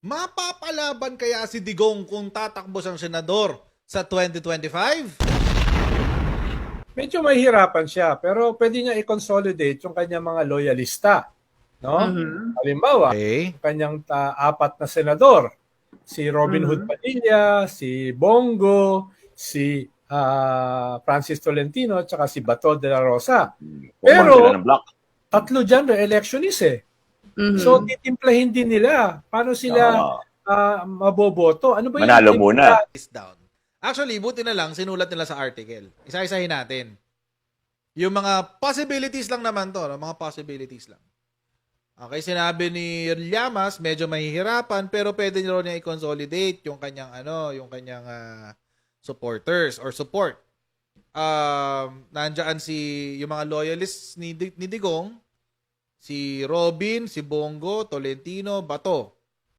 Mapapalaban kaya si Digong kung tatakbo siyang senador sa 2025? Medyo mahihirapan siya, pero pwede niya i-consolidate yung kanyang mga loyalista, no? Mhm. Halimbawa, Okay. yung kanyang apat na senador, si Robin Hood Mhm. Padilla, si Bongo, si Francis Tolentino, at saka si Bato de la Rosa. Forman sila Pero ng block. tatlo dyan re-electionist eh. So, Mhm. titimplahin din nila. Paano sila Oo. maboboto? Ano ba yung Manalo muna. Is down. Actually, buti na lang, sinulat nila sa article. Isa-isahin natin. Yung mga possibilities lang naman to, no? Mga possibilities lang. Okay, sinabi ni Llamas, medyo mahihirapan, pero pwede niya i-consolidate yung kanyang, yung kanyang supporters or support. Nandiyan yung mga loyalists ni Digong, si Robin, si Bongo, Tolentino, Bato.